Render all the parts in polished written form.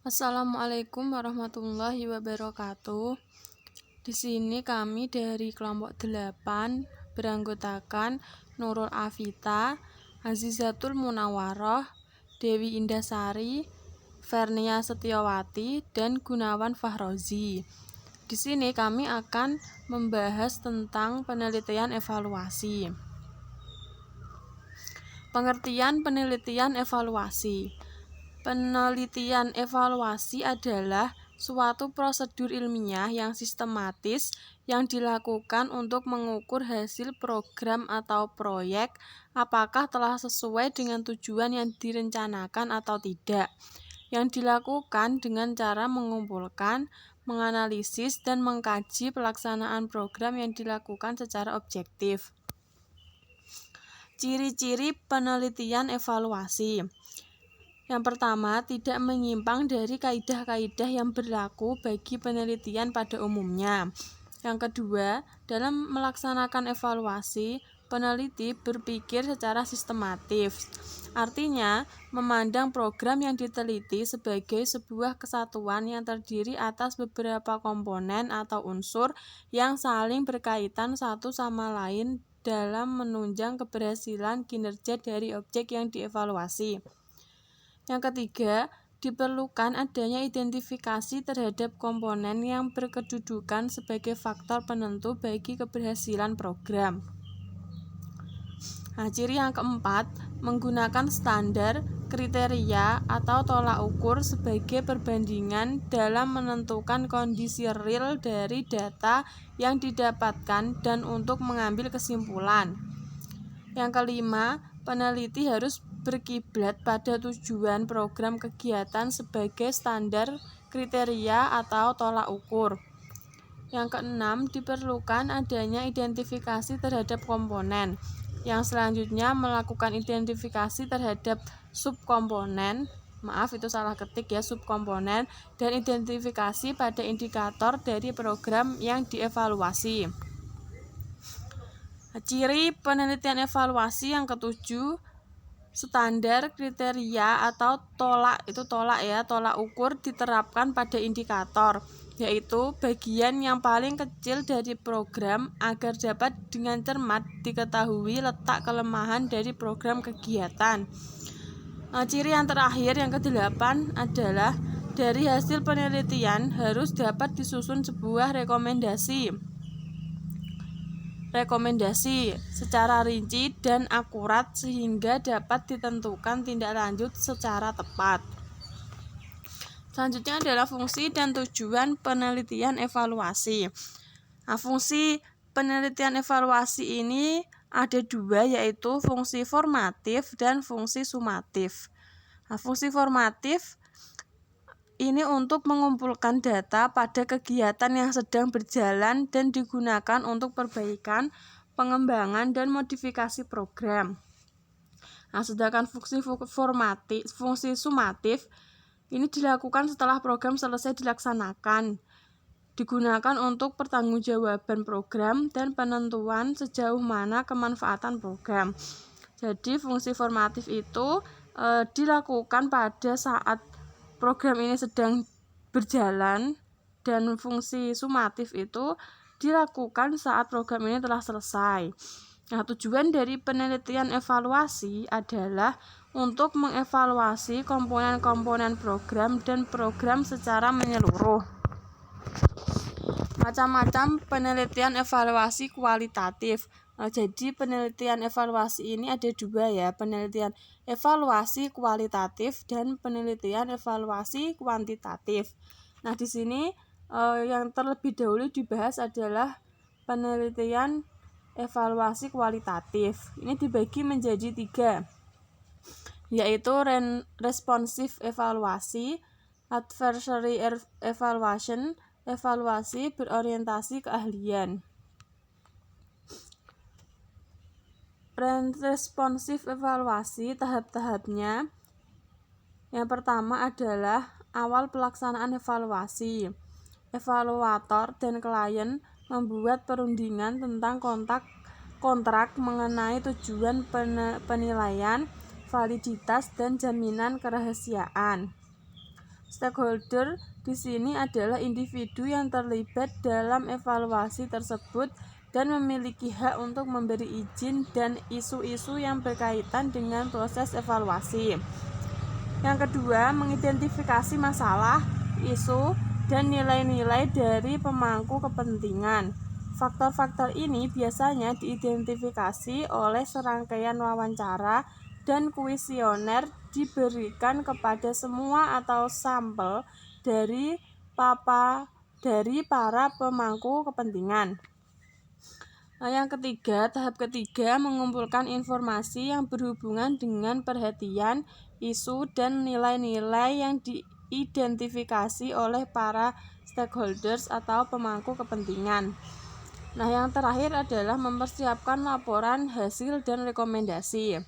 Assalamualaikum warahmatullahi wabarakatuh. Di sini kami dari kelompok 8 beranggotakan Nurul Afita, Azizatul Munawaroh, Dewi Indasari, Vernia Setiawati, dan Gunawan Fahrozi. Di sini kami akan membahas tentang penelitian evaluasi. Pengertian penelitian evaluasi. Penelitian evaluasi adalah suatu prosedur ilmiah yang sistematis yang dilakukan untuk mengukur hasil program atau proyek apakah telah sesuai dengan tujuan yang direncanakan atau tidak, yang dilakukan dengan cara mengumpulkan, menganalisis, dan mengkaji pelaksanaan program yang dilakukan secara objektif. Ciri-ciri penelitian evaluasi. Yang pertama, tidak menyimpang dari kaidah-kaidah yang berlaku bagi penelitian pada umumnya. Yang kedua, dalam melaksanakan evaluasi, peneliti berpikir secara sistematis. Artinya, memandang program yang diteliti sebagai sebuah kesatuan yang terdiri atas beberapa komponen atau unsur yang saling berkaitan satu sama lain dalam menunjang keberhasilan kinerja dari objek yang dievaluasi. Yang ketiga, diperlukan adanya identifikasi terhadap komponen yang berkedudukan sebagai faktor penentu bagi keberhasilan program. Ciri yang keempat, menggunakan standar, kriteria, atau tolak ukur sebagai perbandingan dalam menentukan kondisi real dari data yang didapatkan dan untuk mengambil kesimpulan. Yang kelima, peneliti harus berkiblat pada tujuan program kegiatan sebagai standar, kriteria, atau tolak ukur. Yang keenam, diperlukan adanya identifikasi terhadap komponen. Yang selanjutnya, melakukan identifikasi terhadap subkomponen. Itu salah ketik ya, subkomponen, dan identifikasi pada indikator dari program yang dievaluasi. Ciri penelitian evaluasi yang ketujuh, standar, kriteria, atau tolak ukur diterapkan pada indikator, yaitu bagian yang paling kecil dari program agar dapat dengan cermat diketahui letak kelemahan dari program kegiatan. Ciri yang terakhir yang ke-8 adalah dari hasil penelitian harus dapat disusun sebuah rekomendasi secara rinci dan akurat sehingga dapat ditentukan tindak lanjut secara tepat. Selanjutnya adalah fungsi dan tujuan penelitian evaluasi. Fungsi penelitian evaluasi ini ada dua, yaitu fungsi formatif dan fungsi sumatif. Fungsi formatif ini untuk mengumpulkan data pada kegiatan yang sedang berjalan dan digunakan untuk perbaikan, pengembangan, dan modifikasi program. Sedangkan fungsi sumatif ini dilakukan setelah program selesai dilaksanakan, digunakan untuk pertanggungjawaban program dan penentuan sejauh mana kemanfaatan program. Jadi fungsi formatif itu dilakukan pada saat program ini sedang berjalan, dan fungsi sumatif itu dilakukan saat program ini telah selesai. Tujuan dari penelitian evaluasi adalah untuk mengevaluasi komponen-komponen program dan program secara menyeluruh. Macam-macam penelitian evaluasi kualitatif. Jadi penelitian evaluasi ini ada dua ya, penelitian evaluasi kualitatif dan penelitian evaluasi kuantitatif. Di sini yang terlebih dahulu dibahas adalah penelitian evaluasi kualitatif. Ini dibagi menjadi 3, yaitu responsif evaluasi, adversary evaluation, evaluasi berorientasi keahlian. Responsif evaluasi tahap-tahapnya. Yang pertama adalah awal pelaksanaan evaluasi. Evaluator dan klien membuat perundingan tentang kontrak mengenai tujuan penilaian, validitas, dan jaminan kerahasiaan. Stakeholder di sini adalah individu yang terlibat dalam evaluasi tersebut dan memiliki hak untuk memberi izin dan isu-isu yang berkaitan dengan proses evaluasi. Yang kedua, mengidentifikasi masalah, isu, dan nilai-nilai dari pemangku kepentingan. Faktor-faktor ini biasanya diidentifikasi oleh serangkaian wawancara dan kuesioner diberikan kepada semua atau sampel dari para pemangku kepentingan. Yang ketiga, tahap ketiga, mengumpulkan informasi yang berhubungan dengan perhatian, isu, dan nilai-nilai yang diidentifikasi oleh para stakeholders atau pemangku kepentingan. Nah, yang terakhir adalah mempersiapkan laporan, hasil, dan rekomendasi.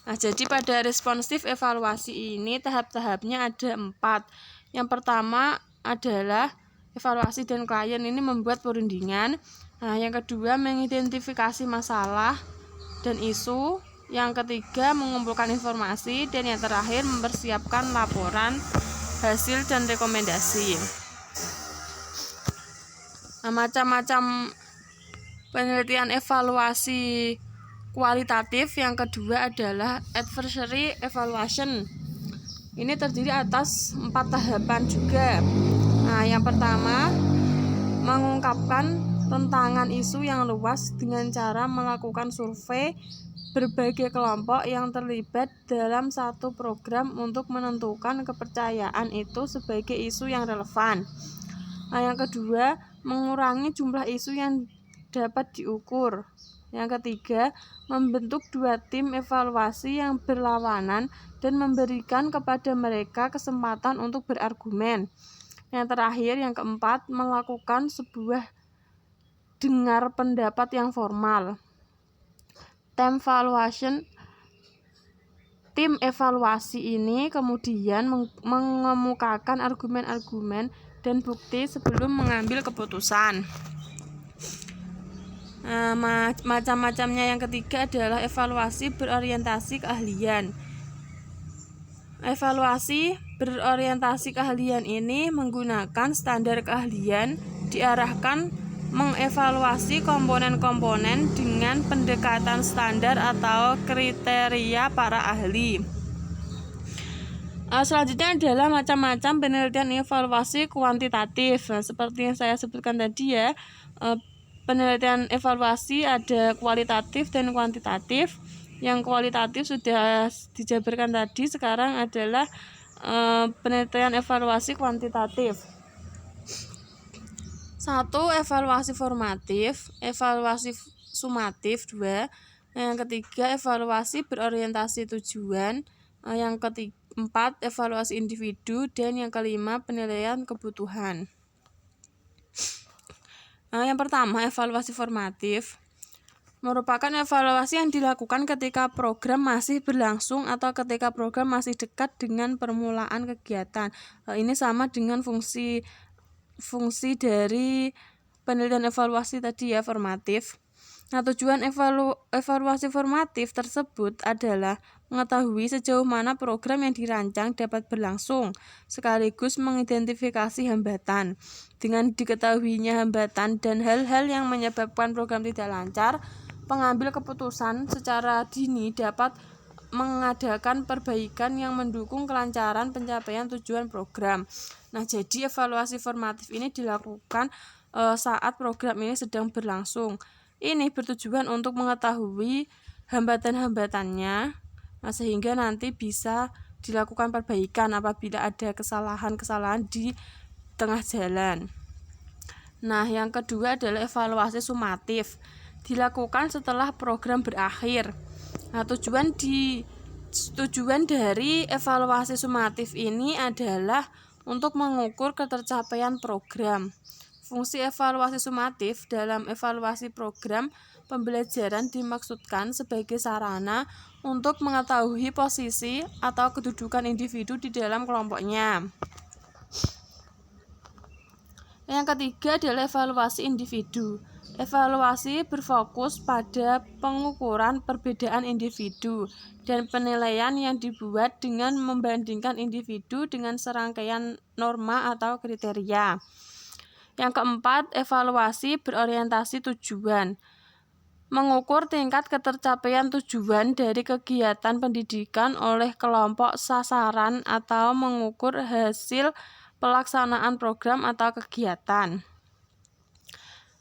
Nah, jadi pada responsif evaluasi ini tahap-tahapnya ada 4. Yang pertama adalah evaluasi dan klien ini membuat perundingan. Nah, yang kedua mengidentifikasi masalah dan isu. Yang ketiga mengumpulkan informasi, dan yang terakhir mempersiapkan laporan, hasil, dan rekomendasi. Nah, macam-macam penelitian evaluasi kualitatif yang kedua adalah adversary evaluation. Ini terdiri atas 4 tahapan juga. Nah, yang pertama mengungkapkan tantangan isu yang luas dengan cara melakukan survei berbagai kelompok yang terlibat dalam satu program untuk menentukan kepercayaan itu sebagai isu yang relevan. Nah, yang kedua, mengurangi jumlah isu yang dapat diukur. Yang ketiga, membentuk 2 tim evaluasi yang berlawanan dan memberikan kepada mereka kesempatan untuk berargumen. Yang terakhir, yang keempat, melakukan sebuah dengar pendapat yang formal. Tim evaluasi ini kemudian mengemukakan argumen-argumen dan bukti sebelum mengambil keputusan. Macam-macamnya yang ketiga adalah evaluasi berorientasi keahlian. Evaluasi berorientasi keahlian ini menggunakan standar keahlian, diarahkan mengevaluasi komponen-komponen dengan pendekatan standar atau kriteria para ahli. Selanjutnya adalah macam-macam penelitian evaluasi kuantitatif. Seperti yang saya sebutkan tadi ya, penelitian evaluasi ada kualitatif dan kuantitatif. Yang kualitatif sudah dijabarkan tadi, sekarang adalah penelitian evaluasi kuantitatif. 1. Evaluasi formatif, evaluasi sumatif. 2. Yang ketiga, evaluasi berorientasi tujuan. Yang keempat, evaluasi individu. Dan yang kelima, penilaian kebutuhan. Yang pertama, evaluasi formatif merupakan evaluasi yang dilakukan ketika program masih berlangsung atau ketika program masih dekat dengan permulaan kegiatan. Ini sama dengan fungsi dari penelitian evaluasi tadi ya, formatif. Nah, tujuan evaluasi formatif tersebut adalah mengetahui sejauh mana program yang dirancang dapat berlangsung, sekaligus mengidentifikasi hambatan. Dengan diketahuinya hambatan dan hal-hal yang menyebabkan program tidak lancar, pengambil keputusan secara dini dapat mengadakan perbaikan yang mendukung kelancaran pencapaian tujuan program. Nah, jadi evaluasi formatif ini dilakukan saat program ini sedang berlangsung. Ini bertujuan untuk mengetahui hambatan-hambatannya, sehingga nanti bisa dilakukan perbaikan apabila ada kesalahan-kesalahan di tengah jalan. Nah, yang kedua adalah evaluasi sumatif, dilakukan setelah program berakhir. Nah, tujuan dari evaluasi sumatif ini adalah untuk mengukur ketercapaian program. Fungsi evaluasi sumatif dalam evaluasi program pembelajaran dimaksudkan sebagai sarana untuk mengetahui posisi atau kedudukan individu di dalam kelompoknya. Yang ketiga adalah evaluasi individu. Evaluasi berfokus pada pengukuran perbedaan individu dan penilaian yang dibuat dengan membandingkan individu dengan serangkaian norma atau kriteria. Yang keempat, evaluasi berorientasi tujuan. Mengukur tingkat ketercapaian tujuan dari kegiatan pendidikan oleh kelompok sasaran atau mengukur hasil pelaksanaan program atau kegiatan.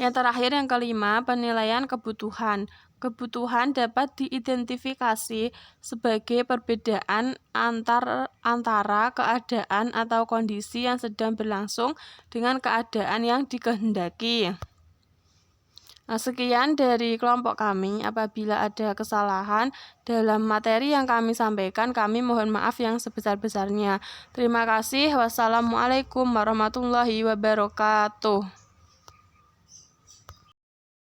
Yang terakhir, yang kelima, penilaian kebutuhan. Kebutuhan dapat diidentifikasi sebagai perbedaan antara keadaan atau kondisi yang sedang berlangsung dengan keadaan yang dikehendaki. Nah, sekian dari kelompok kami. Apabila ada kesalahan dalam materi yang kami sampaikan, kami mohon maaf yang sebesar-besarnya. Terima kasih. Wassalamualaikum warahmatullahi wabarakatuh.